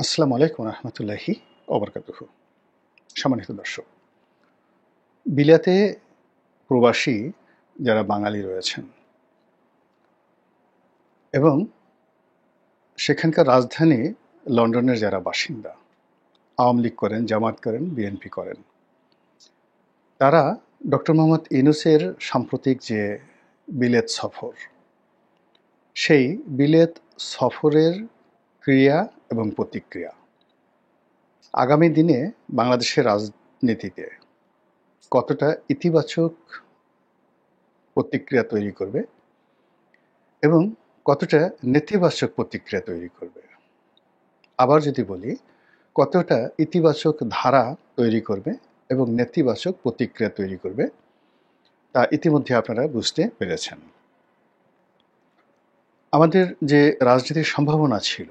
আসসালামু আলাইকুম রহমতুল্লাহি ওবরকাতুহু। সম্মানিত দর্শক, বিলাতে প্রবাসী যারা বাঙালি রয়েছেন এবং সেখানকার রাজধানী লন্ডনের যারা বাসিন্দা, আওয়ামী লীগ করেন, জামাত করেন, বিএনপি করেন, তারা ডক্টর মোহাম্মদ ইউনূসের সাম্প্রতিক যে বিলেত সফর, সেই বিলেত সফরের ক্রিয়া এবং প্রতিক্রিয়া আগামী দিনে বাংলাদেশের রাজনীতিতে কতটা ইতিবাচক প্রতিক্রিয়া তৈরি করবে এবং কতটা নেতিবাচক প্রতিক্রিয়া তৈরি করবে, আবার যদি বলি কতটা ইতিবাচক ধারা তৈরি করবে এবং নেতিবাচক প্রতিক্রিয়া তৈরি করবে, তা ইতিমধ্যে আপনারা বুঝতে পেরেছেন। আমাদের যে রাজনীতির সম্ভাবনা ছিল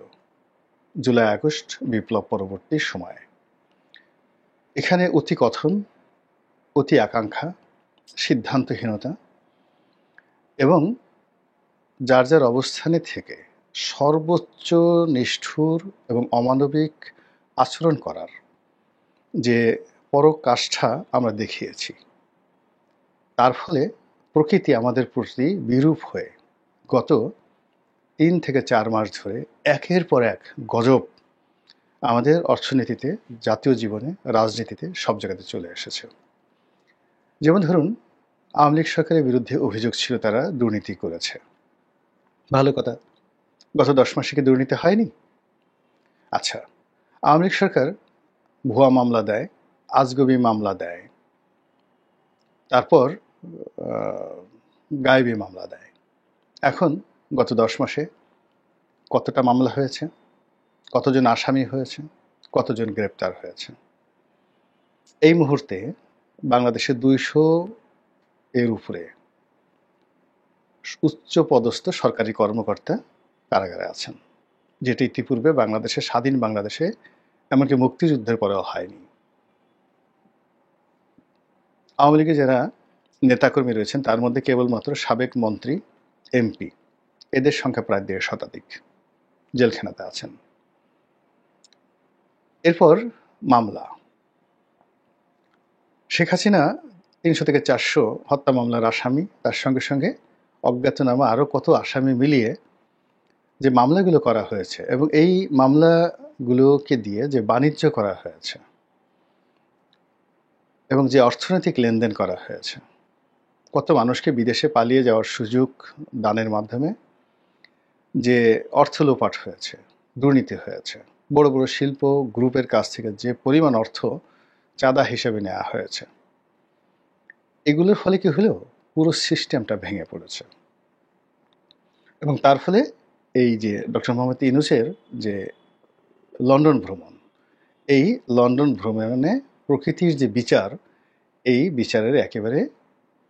জুলাই আগস্ট বিপ্লব পরবর্তী সময়ে, এখানে অতি কথন, অতি আকাঙ্ক্ষা, সিদ্ধান্তহীনতা এবং যার যার অবস্থানে থেকে সর্বোচ্চ নিষ্ঠুর এবং অমানবিক আচরণ করার যে পরাকাষ্ঠা আমরা দেখিয়েছি, তার ফলে প্রকৃতি আমাদের প্রতি বিরূপ হয়ে গত ৩ থেকে ৪ মাস ধরে একের পর এক গজব আমাদের অর্থনীতিতে, জাতীয় জীবনে, রাজনীতিতে সব জায়গাতে চলে এসেছে। যেমন ধরুন, আওয়ামী লীগ সরকারের বিরুদ্ধে অভিযোগ ছিল তারা দুর্নীতি করেছে। ভালো কথা, গত ১০ মাসে কি দুর্নীতি হয়নি? আচ্ছা, আওয়ামী লীগ সরকার ভুয়া মামলা দেয়, আজগবি মামলা দেয়, তারপর গায়েবী মামলা দেয়। এখন গত ১০ মাসে কতটা মামলা হয়েছে, কতজন আসামি হয়েছে, কতজন গ্রেপ্তার হয়েছে? এই মুহূর্তে বাংলাদেশে ২০০ এর উপরে উচ্চ পদস্থ সরকারি কর্মকর্তা কারাগারে আছেন, যেটি ইতিপূর্বে বাংলাদেশে, স্বাধীন বাংলাদেশে, এমনকি মুক্তিযুদ্ধের পরেও হয়নি। আওয়ামী লীগের যারা নেতাকর্মী রয়েছেন তার মধ্যে কেবলমাত্র সাবেক মন্ত্রী, এমপি, এদের সংখ্যা প্রায় ১.৫ শতাধিক জেলখানাতে আছেন। এরপর মামলা, শেখ হাসিনা ৩০০ থেকে ৪০০ হত্যা মামলার আসামি, তার সঙ্গে সঙ্গে অজ্ঞাতনামা আরও কত আসামি মিলিয়ে যে মামলাগুলো করা হয়েছে এবং এই মামলাগুলোকে দিয়ে যে বাণিজ্য করা হয়েছে এবং যে অর্থনৈতিক লেনদেন করা হয়েছে, কত মানুষকে বিদেশে পালিয়ে যাওয়ার সুযোগ দানের মাধ্যমে যে অর্থ লোপাট হয়েছে, দুর্নীতি হয়েছে, বড় বড় শিল্প গ্রুপের কাছ থেকে যে পরিমাণ অর্থ চাঁদা হিসেবে নেওয়া হয়েছে, এগুলোর ফলে কি হলো, পুরো সিস্টেমটা ভেঙে পড়েছে। এবং তার ফলে এই যে ডক্টর মোহাম্মদ ইউনূসের যে লন্ডন ভ্রমণ, এই লন্ডন ভ্রমণে প্রকৃতির যে বিচার, এই বিচারের একেবারে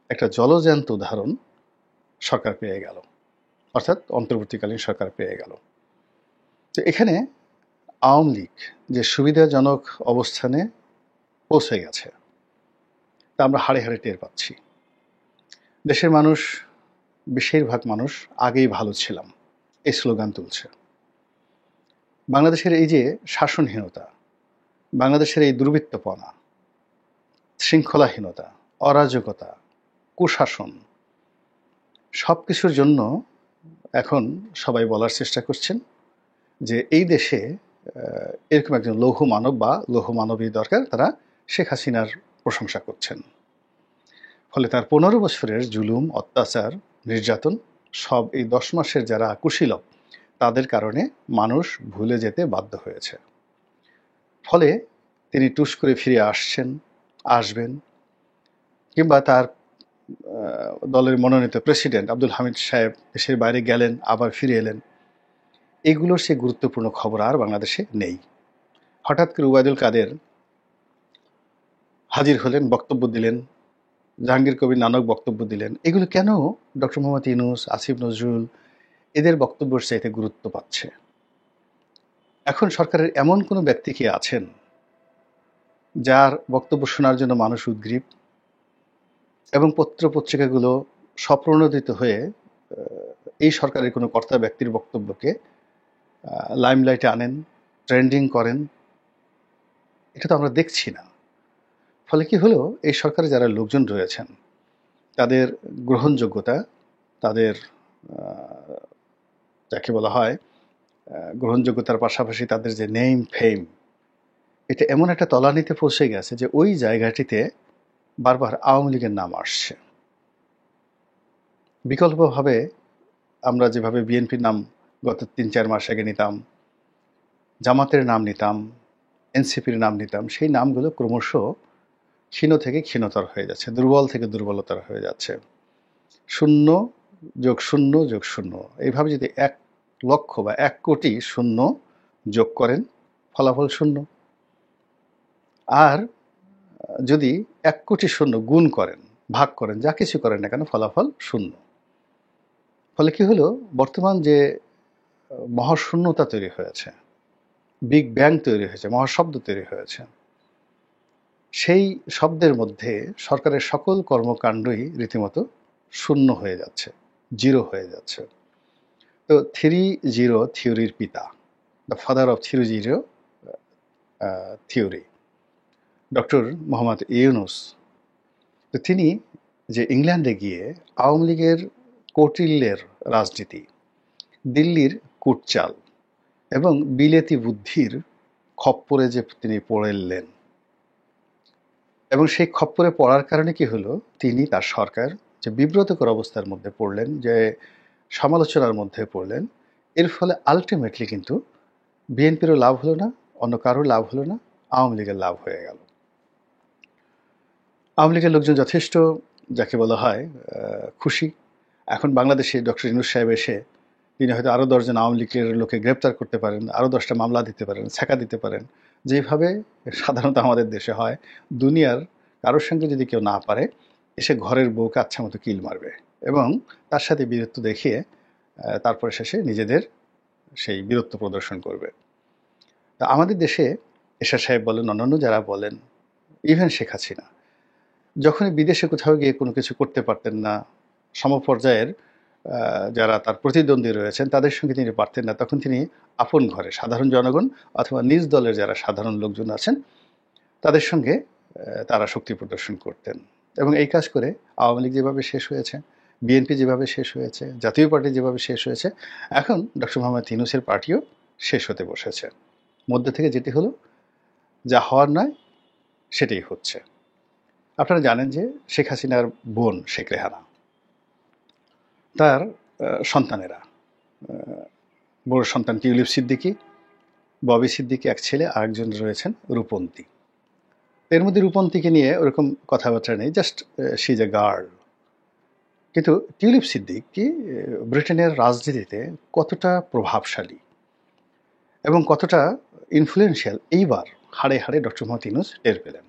একটা জলজ্যান্ত উদাহরণ সরকার পেয়ে গেল, অর্থাৎ অন্তর্বর্তীকালীন সরকার পেয়ে গেল। তো এখানে আওয়ামী লীগ যে সুবিধাজনক অবস্থানে পৌঁছে গেছে, তা আমরা হাড়ে হাড়ে টের পাচ্ছি। দেশের মানুষ, বেশিরভাগ মানুষ আগেই ভালো ছিলাম এই স্লোগান তুলছে। বাংলাদেশের এই যে শাসনহীনতা, বাংলাদেশের এই দুর্বৃত্তপনা, শৃঙ্খলাহীনতা, অরাজকতা, কুশাসন, সব কিছুর জন্য এখন সবাই বলার চেষ্টা করছেন যে এই দেশে এরকম একজন লৌহ মানব বা লৌহ মানবী দরকার। তারা শেখ হাসিনার প্রশংসা করছেন। ফলে তার ১৫ বছরের জুলুম, অত্যাচার, নির্যাতন সব এই ১০ মাসের যারা কুশীলব, তাদের কারণে মানুষ ভুলে যেতে বাধ্য হয়েছে। ফলে তিনি টুস করে ফিরে আসবেন, কিংবা তার দলের মনোনীত প্রেসিডেন্ট আব্দুল হামিদ সাহেব দেশের বাইরে গেলেন, আবার ফিরে এলেন। এগুলোর সে গুরুত্বপূর্ণ খবর আর বাংলাদেশে নেই। হঠাৎ করে ওবায়দুল কাদের হাজির হলেন, বক্তব্য দিলেন, জাহাঙ্গীর কবির নানক বক্তব্য দিলেন। এগুলো কেন ডক্টর মোহাম্মদ ইউনূস, আসিফ নজরুল এদের বক্তব্যের চাইতে গুরুত্ব পাচ্ছে? এখন সরকারের এমন কোনো ব্যক্তি কি আছেন যার বক্তব্য শোনার জন্য মানুষ উদগ্রীব এবং পত্র পত্রিকাগুলো স্বপ্রণোদিত হয়ে এই সরকারের কোনো কর্তা ব্যক্তির বক্তব্যকে লাইমলাইটে আনেন, ট্রেন্ডিং করেন, এটা তো আমরা দেখছি না। ফলে কি হলো, এই সরকারে যারা লোকজন রয়েছেন তাদের গ্রহণযোগ্যতা, তাদের যাকে বলা হয় গ্রহণযোগ্যতার পাশাপাশি তাদের যে নেম ফেম, এটা এমন একটা তলানিতে পৌঁছে গেছে যে ওই জায়গাটিতে বারবার আওয়ামী লীগের নাম আসছে। বিকল্পভাবে আমরা যেভাবে বিএনপির নাম গত ৩-৪ মাস আগে নিতাম, জামাতের নাম নিতাম, এনসিপির নাম নিতাম, সেই নামগুলো ক্রমশ ক্ষীণ থেকে ক্ষীণতর হয়ে যাচ্ছে, দুর্বল থেকে দুর্বলতর হয়ে যাচ্ছে। 0+0+0 এইভাবে যদি 1 লক্ষ বা 1 কোটি শূন্য যোগ করেন, ফলাফল শূন্য। আর যদি 1 কোটি শূন্য গুণ করেন, ভাগ করেন, যা কিছু করেন না কেন, ফলাফল শূন্য। ফলে কি হলো, বর্তমান যে মহাশূন্যতা তৈরি হয়েছে, বিগ ব্যাং তৈরি হয়েছে, মহাশব্দ তৈরি হয়েছে, সেই শব্দের মধ্যে সরকারের সকল কর্মকাণ্ডই রীতিমতো শূন্য হয়ে যাচ্ছে, জিরো হয়ে যাচ্ছে। তো 3-0 থিওরির পিতা, the father of 3-0 theory, doctor Mohammad Yunus, তো তিনি যে ইংল্যান্ডে গিয়ে আওয়ামী লীগের কৌটিল্যের রাজনীতি, দিল্লির কুটচাল এবং বিলেতি বুদ্ধির খপ্পরে যে তিনি পড়লেন, এবং সেই খপ্পরে পড়ার কারণে কি হলো, তিনি তার সরকার যে বিব্রতকর অবস্থার মধ্যে পড়লেন, যে সমালোচনার মধ্যে পড়লেন, এর ফলে আলটিমেটলি কিন্তু বিএনপিরও লাভ হলো না, অন্য কারোর লাভ হলো না, আওয়ামী লীগের লাভ হয়ে গেল। আওয়ামী লীগের লোকজন যথেষ্ট, যাকে বলা হয়, খুশি। এখন বাংলাদেশে ডক্টর ইউনূস সাহেব এসে তিনি হয়তো আরও 10 জন আওয়ামী লীগের লোকে গ্রেপ্তার করতে পারেন, আরও 10টা মামলা দিতে পারেন, ছ্যাঁকা দিতে পারেন, যেভাবে সাধারণত আমাদের দেশে হয়। দুনিয়ার কারোর সঙ্গে যদি কেউ না পারে, এসে ঘরের বউকে আচ্ছা মতো কিল মারবে এবং তার সাথে বীরত্ব দেখিয়ে তারপরে শেষে নিজেদের সেই বীরত্ব প্রদর্শন করবে। তা আমাদের দেশে এরশাদ সাহেব বলেন, অন্যান্য যারা বলেন, ইভেন শেখ হাসিনা যখনই বিদেশে কোথাও গিয়ে কোনো কিছু করতে পারতেন না, সমপর্যায়ের যারা তার প্রতিদ্বন্দ্বী রয়েছেন তাদের সঙ্গে তিনি পারতেন না, তখন তিনি আপন ঘরে সাধারণ জনগণ অথবা নিজ দলের যারা সাধারণ লোকজন আছেন তাদের সঙ্গে তারা শক্তি প্রদর্শন করতেন। এবং এই কাজ করে আওয়ামী লীগ যেভাবে শেষ হয়েছে, বিএনপি যেভাবে শেষ হয়েছে, জাতীয় পার্টি যেভাবে শেষ হয়েছে, এখন ডক্টর মোহাম্মদ ইউনূসের পার্টিও শেষ হতে বসেছে। মধ্যে থেকে যেটি হলো, যা হওয়ার নয় সেটাই হচ্ছে। আপনারা জানেন যে শেখ হাসিনার বোন শেখ রেহানা, তার সন্তানেরা, বড় সন্তান টিউলিপ সিদ্দিকী, ববি সিদ্দিকী এক ছেলে, আরেকজন রয়েছেন রূপন্তী। এর মধ্যে রূপন্তীকে নিয়ে ওরকম কথাবার্তা নেই, just she is a girl. কিন্তু টিউলিপ সিদ্দিকী ব্রিটেনের রাজনীতিতে কতটা প্রভাবশালী এবং কতটা ইনফ্লুয়েন্সিয়াল, এইবার হাড়ে হাড়ে ডক্টর মোহাম্মদ ইউনূস টের পেলেন।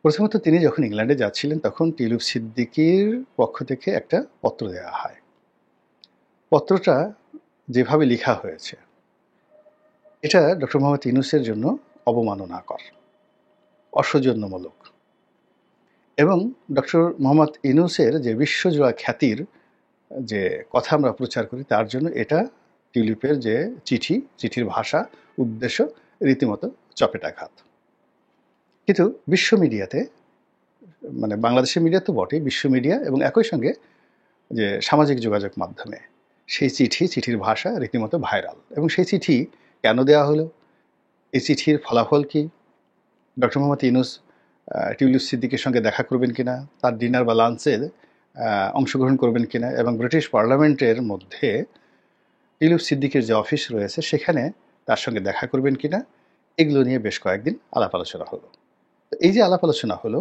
প্রথমত তিনি যখন ইংল্যান্ডে যাচ্ছিলেন তখন টিউলিপ সিদ্দিকীর পক্ষ থেকে একটা পত্র দেওয়া হয়। পত্রটা যেভাবে লেখা হয়েছে, এটা ডক্টর মোহাম্মদ ইউনূসের জন্য অবমাননাকর, অসৌজন্যমূলক। এবং ডক্টর মোহাম্মদ ইউনূসের যে বিশ্বজোড়া খ্যাতির যে কথা আমরা প্রচার করি, তার জন্য এটা টিউলিপের যে চিঠির ভাষা, উদ্দেশ্য রীতিমতো চপেটাঘাত। কিন্তু বিশ্ব মিডিয়াতে, মানে বাংলাদেশের মিডিয়া তো বটেই, বিশ্ব মিডিয়া এবং একই সঙ্গে যে সামাজিক যোগাযোগ মাধ্যমে সেই চিঠির ভাষা রীতিমতো ভাইরাল। এবং সেই চিঠি কেন দেওয়া হলো, এই চিঠির ফলাফল কি, ডক্টর মোহাম্মদ ইউনূস টিউলিপ সিদ্দিকীর সঙ্গে দেখা করবেন কিনা, তার ডিনার বা লাঞ্চে অংশগ্রহণ করবেন কিনা, এবং ব্রিটিশ পার্লামেন্টের মধ্যে টিউলিপ সিদ্দিকীর যে অফিস রয়েছে সেখানে তার সঙ্গে দেখা করবেন কিনা, এগুলো নিয়ে বেশ কয়েকদিন আলাপ আলোচনা হলো। তো এই যে আলাপ আলোচনা হলো,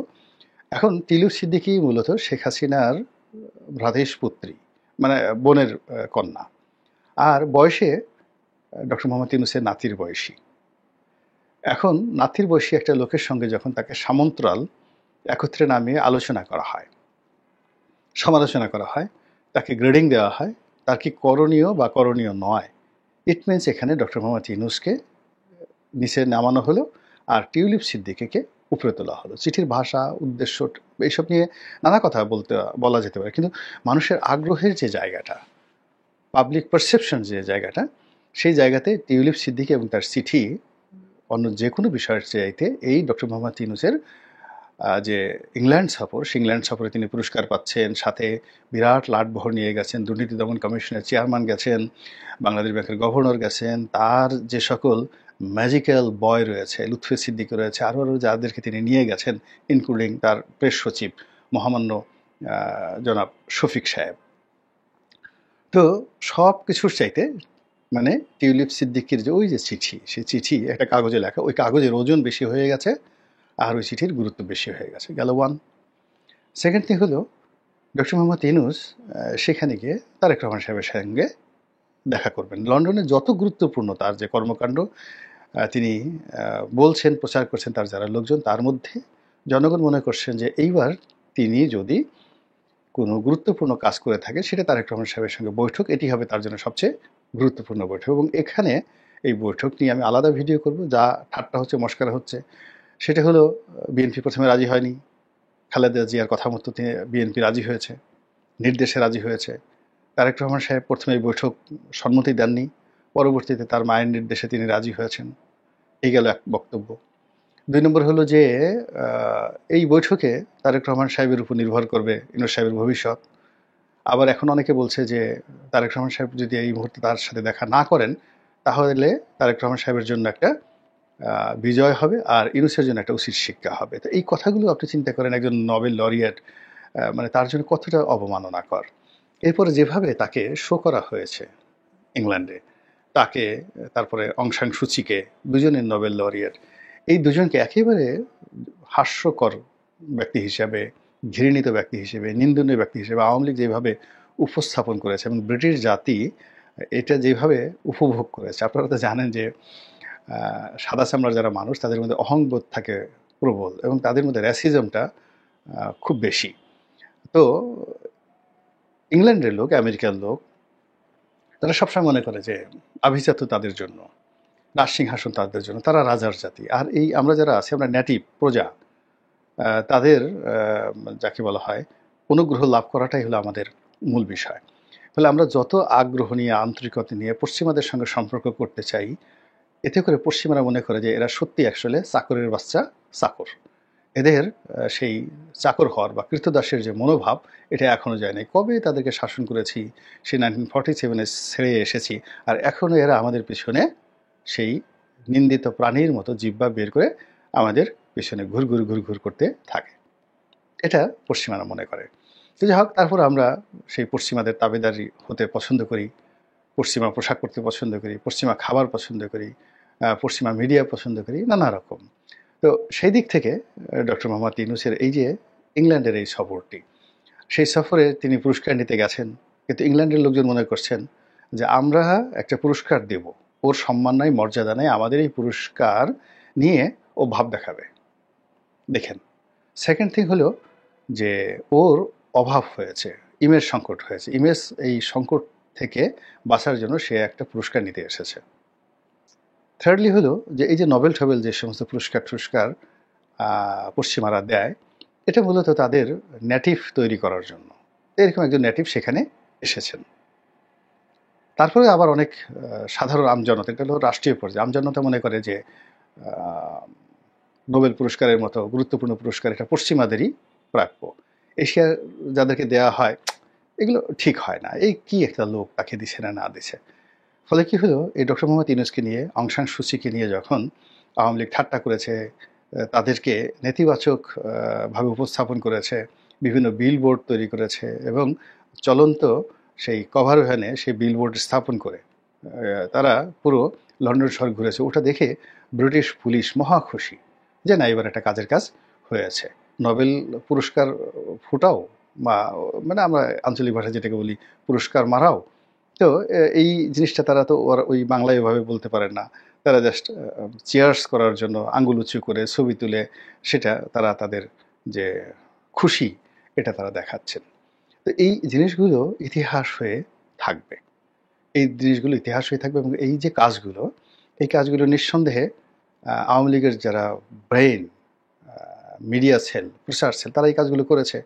এখন টিউলিপ সিদ্দিকী মূলত শেখ হাসিনার ভ্রাদেশ পুত্রী, মানে বোনের কন্যা, আর বয়সে ডক্টর মোহাম্মদ ইউনূসের নাতির বয়সী। এখন নাতির বয়সী একটা লোকের সঙ্গে যখন তাকে সামন্তরাল একত্রে নামিয়ে আলোচনা করা হয়, সমালোচনা করা হয়, তাকে গ্রেডিং দেওয়া হয়, তার কি করণীয় বা করণীয় নয়, ইট মিনস এখানে ডক্টর মোহাম্মদ ইউনূসকে নিচে নামানো হলো আর টিউলিপ সিদ্দিকীকে উপরে তোলা হলো। চিঠির ভাষা, উদ্দেশ্য, এইসব নিয়ে নানা কথা বলা যেতে পারে, কিন্তু মানুষের আগ্রহের যে জায়গাটা, পাবলিক পারসেপশন যে জায়গাটা, সেই জায়গাতে টিউলিপ সিদ্দিকী এবং তার চিঠি অন্য যে কোনো বিষয়ের চাইতে এই ডক্টর মোহাম্মদ ইউনূসের যে ইংল্যান্ড সফর, সেই ইংল্যান্ড সফরে তিনি পুরস্কার পাচ্ছেন, সাথে বিরাট লাটবহর নিয়ে গেছেন, দুর্নীতি দমন কমিশনের চেয়ারম্যান গেছেন, বাংলাদেশ ব্যাংকের গভর্নর গেছেন, তার যে সকল ম্যাজিক্যাল বয় রয়েছে, লুৎফে সিদ্দিকী রয়েছে, আরও যাদেরকে তিনি নিয়ে গেছেন, ইনক্লুডিং তার প্রেস সচিব মহামান্য জনাব শফিক সাহেব। তো সব কিছুর চাইতে মানে টিউলিপ সিদ্দিকীর যে ওই যে চিঠি, সেই চিঠি একটা কাগজে লেখা, ওই কাগজের ওজন বেশি হয়ে গেছে আর ওই চিঠির গুরুত্ব বেশি হয়ে গেছে, গেল ওয়ান। সেকেন্ড থিং হলো ডক্টর মোহাম্মদ ইউনূস সেখানে গিয়ে তারেক রহমান সাহেবের সঙ্গে দেখা করবেন। লন্ডনে যত গুরুত্বপূর্ণ তার যে কর্মকাণ্ড তিনি বলছেন, প্রচার করছেন তার যারা লোকজন, তার মধ্যে জনগণ মনে করছেন যে এইবার তিনি যদি কোনো গুরুত্বপূর্ণ কাজ করে থাকে সেটা তারেক রহমান সাহেবের সঙ্গে বৈঠক, এটি হবে তার জন্য সবচেয়ে গুরুত্বপূর্ণ বৈঠক। এবং এখানে এই বৈঠক নিয়ে আমি আলাদা ভিডিও করব, যা ঠাট্টা হচ্ছে, মস্করা হচ্ছে। সেটা হলো বিএনপি প্রথমে রাজি হয়নি, খালেদা জিয়ার কথা মতো বিএনপি রাজি হয়েছে, নির্দেশে রাজি হয়েছে। তারেক রহমান সাহেব প্রথমে এই বৈঠক সম্মতি দেননি, পরবর্তীতে তার মায়ের নির্দেশে তিনি রাজি হয়েছেন। এই গেল এক বক্তব্য। দুই নম্বর হলো যে এই বৈঠকে তারেক রহমান সাহেবের উপর নির্ভর করবে ইউনূস সাহেবের ভবিষ্যৎ। আবার এখন অনেকে বলছে যে তারেক রহমান সাহেব যদি এই মুহূর্তে তার সাথে দেখা না করেন তাহলে তারেক রহমান সাহেবের জন্য একটা বিজয় হবে আর ইউনূসের জন্য একটা উচিত শিক্ষা হবে। তো এই কথাগুলো আপনি চিন্তা করেন, একজন নোবেল লরিয়েট মানে তার জন্য কতটা অবমাননাকর। এরপরে যেভাবে তাকে শো করা হয়েছে ইংল্যান্ডে, তাকে, তারপরে অং সান সুচিকে, দুজনের নোবেল লরিয়েট, এই দুজনকে একেবারে হাস্যকর ব্যক্তি হিসাবে, ঘৃণিত ব্যক্তি হিসেবে, নিন্দনীয় ব্যক্তি হিসেবে আওয়ামী লীগ যেভাবে উপস্থাপন করেছে এবং ব্রিটিশ জাতি এটা যেভাবে উপভোগ করেছে। আপনারা তো জানেন যে সাদা চামড়ার যারা মানুষ তাদের মধ্যে অহংবোধ থাকে প্রবল এবং তাদের মধ্যে র্যাসিজমটা খুব বেশি। তো ইংল্যান্ডের লোক, আমেরিকার লোক, তারা সবসময় মনে করে যে আভিজাত্য তাদের জন্য, রাজসিংহাসন তাদের জন্য, তারা রাজার জাতি। আর এই আমরা যারা আছি, আমরা নেটিভ প্রজা, তাদের যাকে বলা হয় অনুগ্রহ লাভ করাটাই হলো আমাদের মূল বিষয়। ফলে আমরা যত আগ্রহ নিয়ে, আন্তরিকতা নিয়ে পশ্চিমাদের সঙ্গে সম্পর্ক করতে চাই, এতে করে পশ্চিমারা মনে করে যে এরা সত্যি আসলে চাকরের বাচ্চা চাকর। এদের সেই চাকর হওয়ার বা কৃতদাসের যে মনোভাব, এটা এখনও যায় নাই। কবে তাদেরকে শাসন করেছি, সেই 1947-এ ছেড়ে এসেছি, আর এখনও এরা আমাদের পিছনে সেই নিন্দিত প্রাণীর মতো জিহ্বা বের করে আমাদের পিছনে ঘুর করতে থাকে। এটা পশ্চিমারা মনে করে। তো যাই হোক, তারপর আমরা সেই পশ্চিমাদের তাবেদারি হতে পছন্দ করি, পশ্চিমা পোশাক পরতে পছন্দ করি, পশ্চিমা খাবার পছন্দ করি, পশ্চিমা মিডিয়া পছন্দ করি, নানা রকম। তো সেই দিক থেকে ডক্টর মোহাম্মদ ইউনূসের এই যে ইংল্যান্ডের এই সফরটি, সেই সফরে তিনি পুরস্কার নিতে গেছেন, কিন্তু ইংল্যান্ডের লোকজন মনে করছেন যে আমরা একটা পুরস্কার দেব, ওর সম্মান নাই, মর্যাদা নাই, আমাদের এই পুরস্কার নিয়ে ও ভাব দেখাবে। দেখেন, সেকেন্ড থিং হলো যে ওর অভাব হয়েছে, ইমেজ সংকট হয়েছে, ইমেজ এই সংকট থেকে বাঁচার জন্য সে একটা পুরস্কার নিতে এসেছে। থার্ডলি হলো যে এই যে নোবেল টোবেল যে সমস্ত পুরস্কার পশ্চিমারা দেয়, এটা মূলত তাদের নেটিভ তৈরি করার জন্য। এরকম একজন নেটিভ সেখানে এসেছেন। তারপরে আবার অনেক সাধারণ আমজনতা, এটা হলো রাষ্ট্রীয় পর্যায়ে, আমজনতা মনে করে যে নোবেল পুরস্কারের মতো গুরুত্বপূর্ণ পুরস্কার এটা পশ্চিমাদেরই প্রাপ্য, এশিয়ার যাদেরকে দেয়া হয় এগুলো ঠিক হয় না, এই কি একটা লোক তাকে দিছে না দিছে। ফলে কি হলো, এই ডক্টর মোহাম্মদ ইউনূসকে নিয়ে, অং সান সুচিকে নিয়ে যখন আওয়ামী লীগ ঠাট্টা করেছে, তাদেরকে নেতিবাচক ভাবে উপস্থাপন করেছে, বিভিন্ন বিলবোর্ড তৈরি করেছে এবং চলন্ত সেই কভার ভ্যানে সেই বিলবোর্ড স্থাপন করে তারা পুরো লন্ডন শহর ঘুরেছে। ওটা দেখে ব্রিটিশ পুলিশ মহা খুশি যে না, এবার একটা কাজের কাজ হয়েছে, নোবেল পুরস্কার ফুটাও, বা মানে আমরা আঞ্চলিক ভাষায় যেটাকে বলি পুরস্কার মারাও। তো এই জিনিসটা তারা তো ওই বাংলায় এভাবে বলতে পারেন না, তারা জাস্ট চিয়ার্স করার জন্য আঙ্গুল উঁচু করে ছবি তুলে সেটা তারা তাদের যে খুশি এটা তারা দেখাচ্ছেন। তো এই জিনিসগুলো ইতিহাস হয়ে থাকবে, এই জিনিসগুলো ইতিহাস হয়ে থাকবে। এবং এই যে কাজগুলো, এই কাজগুলো নিঃসন্দেহে আওয়ামী লীগের যারা ব্রেইন, মিডিয়া সেল, প্রচার সেল, তারা এই কাজগুলো করেছে।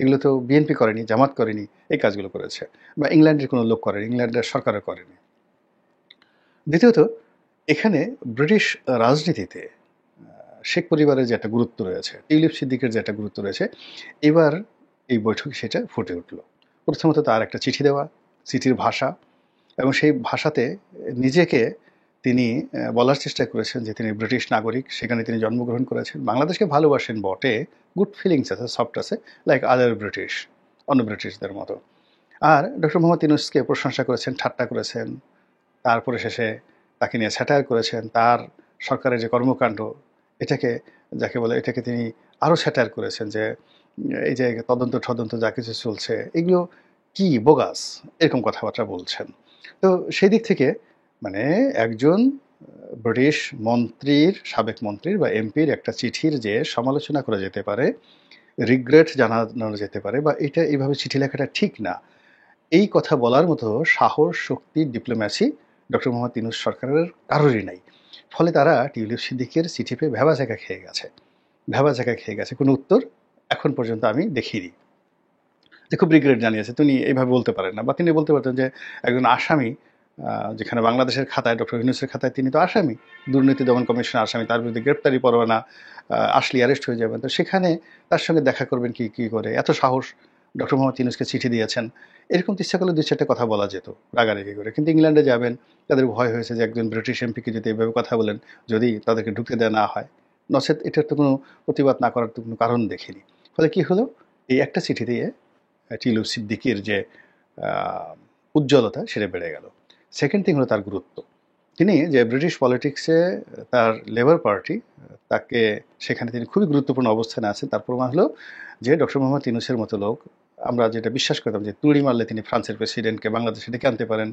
এগুলো তো বিএনপি করেনি, জামাত করেনি, এই কাজগুলো করেছে, বা ইংল্যান্ডের কোনো লোক করেনি, ইংল্যান্ডের সরকারও করেনি। দ্বিতীয়ত, এখানে ব্রিটিশ রাজনীতিতে শেখ পরিবারের যে একটা গুরুত্ব রয়েছে, টিউলিপ সিদ্দিকের যে একটা গুরুত্ব রয়েছে, এবার এই বৈঠকে সেটা ফুটে উঠল। প্রথমত তার একটা চিঠি দেওয়া, চিঠির ভাষা, এবং সেই ভাষাতে নিজেকে তিনি বলার চেষ্টা করেছেন যে তিনি ব্রিটিশ নাগরিক, সেখানে তিনি জন্মগ্রহণ করেছেন, বাংলাদেশকে ভালোবাসেন বটে, গুড ফিলিংস আছে, সফট আছে, লাইক আদার ব্রিটিশ, অন্য ব্রিটিশদের মতো। আর ডক্টর মোহাম্মদ ইউনূসকে প্রশংসা করেছেন, ঠাট্টা করেছেন, তারপরে শেষে তাকে নিয়ে স্যাটায়ার করেছেন, তার সরকারের যে কর্মকাণ্ড এটাকে, যাকে বলে, এটাকে তিনি আরও স্যাটায়ার করেছেন যে এই যে তদন্ত যা কিছু চলছে এগুলো কি বোগাস, এরকম কথাবার্তা বলছেন। তো সেই দিক থেকে মানে একজন ব্রিটিশ মন্ত্রীর, সাবেক মন্ত্রীর বা এমপির একটা চিঠির যে সমালোচনা করা যেতে পারে, রিগ্রেট জানানো যেতে পারে, বা এটা এইভাবে চিঠি লেখাটা ঠিক না, এই কথা বলার মতো সাহস, শক্তি, ডিপ্লোম্যাসি ডক্টর মোহাম্মদ ইউনূস সরকারের কারোরই নাই। ফলে তারা টিউলিপ সিদ্দিকের চিঠি পেয়ে ভ্যাবাচ্যাকা খেয়ে গেছে। কোনো উত্তর এখন পর্যন্ত আমি দেখিনি যে খুব রিগ্রেট জানিয়েছে। তিনি এইভাবে বলতে পারেন না, বা তিনি বলতে পারতেন যে একজন আসামি, যেখানে বাংলাদেশের খাতায়, ডক্টর ইউনূসের খাতায় তিনি তো আসামি, দুর্নীতি দমন কমিশনের আসামি, তার বিরুদ্ধে গ্রেপ্তারি পরোয়ানা আসলে অ্যারেস্ট হয়ে যাবেন, তো সেখানে তার সঙ্গে দেখা করবেন কি করে, এত সাহস, ডক্টর মোহাম্মদ ইউনূসকে চিঠি দিয়েছেন, এরকম তো ইচ্ছা করলে দুই চারটে কথা বলা যেত রাগারাগি করে। কিন্তু ইংল্যান্ডে যাবেন, তাদের ভয় হয়েছে যে একজন ব্রিটিশ এমপিকে যদি এভাবে কথা বলেন, যদি তাদেরকে ঢুকতে দেওয়া না হয়, নচেত এটার তো কোনো প্রতিবাদ না করার তো কোনো কারণ দেখিনি। ফলে কি হলো, এই একটা চিঠি দিয়ে টিউলিপ সিদ্দিকির যে উজ্জ্বলতা সেটা বেড়ে গেল। সেকেন্ড থিং হলো তার গুরুত্ব। তিনি যে ব্রিটিশ পলিটিক্সে তার লেবার পার্টি, তাকে সেখানে তিনি খুবই গুরুত্বপূর্ণ অবস্থানে আছেন, তার প্রমাণ হলো যে ডক্টর মোহাম্মদ ইউনূসের মতো লোক, আমরা যেটা বিশ্বাস করতাম যে তুড়ি মারলে তিনি ফ্রান্সের প্রেসিডেন্টকে বাংলাদেশে ডেকে আনতে পারেন,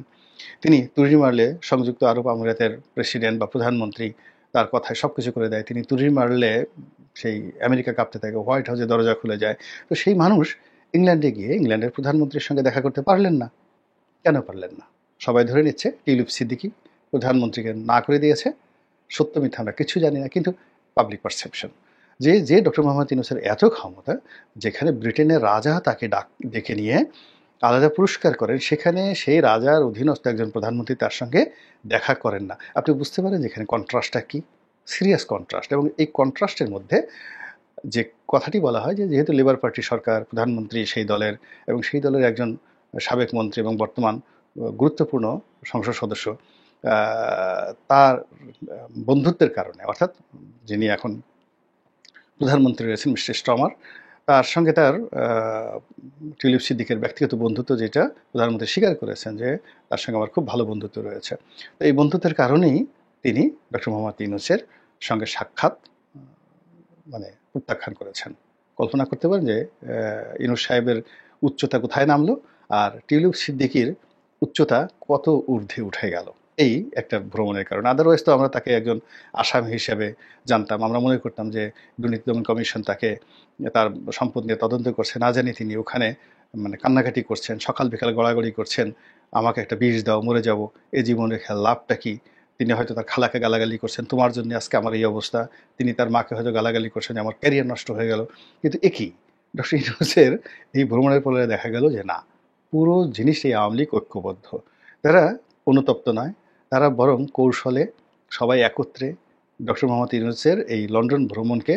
তিনি তুড়ি মারলে সংযুক্ত আরব আমিরাতের প্রেসিডেন্ট বা প্রধানমন্ত্রী তার কথায় সব কিছু করে দেয়, তিনি তুড়ি মারলে সেই আমেরিকা কাঁপতে থাকে, হোয়াইট হাউসে দরজা খুলে যায়। তো সেই মানুষ ইংল্যান্ডে গিয়ে ইংল্যান্ডের প্রধানমন্ত্রীর সঙ্গে দেখা করতে পারলেন না। কেন পারলেন না? সবাই ধরে নিচ্ছে টিউলিপ সিদ্দিকি প্রধানমন্ত্রীকে না করে দিয়েছে। সত্য মিথ্যা আমরা কিছু জানি না, কিন্তু পাবলিক পারসেপশন যে ডক্টর মোহাম্মদ ইউনূসের এত ক্ষমতা, যেখানে ব্রিটেনের রাজা তাকে ডেকে নিয়ে আলাদা পুরস্কার করেন, সেখানে সেই রাজার অধীনস্থ একজন প্রধানমন্ত্রী তার সঙ্গে দেখা করেন না। আপনি বুঝতে পারেন যেখানে কন্ট্রাস্টটা কি, সিরিয়াস কন্ট্রাস্ট। এবং এই কন্ট্রাস্টের মধ্যে যে কথাটি বলা হয় যে যেহেতু লেবার পার্টি সরকার, প্রধানমন্ত্রী সেই দলের, এবং সেই দলের একজন সাবেক মন্ত্রী এবং বর্তমান গুরুত্বপূর্ণ সংসদ সদস্য, তার বন্ধুত্বের কারণে, অর্থাৎ যিনি এখন প্রধানমন্ত্রী রয়েছেন মিস্টার স্টমার, তার সঙ্গে তার টিউলিপ সিদ্দিকের ব্যক্তিগত বন্ধুত্ব, যেটা প্রধানমন্ত্রী স্বীকার করেছেন যে তার সঙ্গে আমার খুব ভালো বন্ধুত্ব রয়েছে। তো এই বন্ধুত্বের কারণেই তিনি ডক্টর মোহাম্মদ ইউনূসের সঙ্গে সাক্ষাৎ মানে প্রত্যাখ্যান করেছেন। কল্পনা করতে পারেন যে ইউনূস সাহেবের উচ্চতা কোথায় নামলো, আর টিউলিপ সিদ্দিকির উচ্চতা কত ঊর্ধ্বে উঠে গেল এই একটা ভ্রমণের কারণে। আদারওয়াইজ তো আমরা তাকে একজন আসামি হিসেবে জানতাম। আমরা মনে করতাম যে দুর্নীতি দমন কমিশন তাকে, তার সম্পদ নিয়ে তদন্ত করছে, না জানি তিনি ওখানে মানে কান্নাকাটি করছেন, সকাল বিকাল গড়াগড়ি করছেন, আমাকে একটা বিষ দাও, মরে যাব, এই জীবন রেখে লাভটা কি। তিনি হয়তো তার খালাকে গালাগালি করছেন, তোমার জন্য আজকে আমার এই অবস্থা। তিনি তার মাকে হয়তো গালাগালি করছেন, আমার ক্যারিয়ার নষ্ট হয়ে গেল। কিন্তু একই ডক্টর ইউনূসের এই ভ্রমণের ফলে দেখা গেল যে না, পুরো জিনিসটাই আওয়ামী লীগ ঐক্যবদ্ধ। তারা অনুতপ্ত নয়, তারা বরং কৌশলে সবাই একত্রে ডক্টর মোহাম্মদ ইউনূসের এই লন্ডন ভ্রমণকে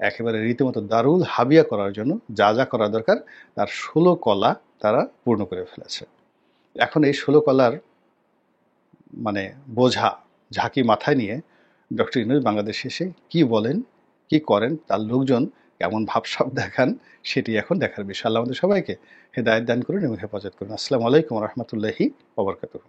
একেবারে রীতিমতো দারুল হাবিয়া করার জন্য যা যা করা দরকার তার 16 কলা তারা পূর্ণ করে ফেলেছে। এখন এই 16 কলার মানে বোঝা, ঝাঁকি মাথায় নিয়ে ডক্টর ইউনূস বাংলাদেশে এসে কী বলেন, কি করেন, তার লোকজন কেমন ভাবসাব দেখান, সেটি এখন দেখার বিষয়। আল্লাহ আমাদের সবাইকে হেদায়েত দান করুন এবং হেফাজত করুন। আসসালামু আলাইকুম রহমতুল্লাহি ওয়া বারাকাতুহু।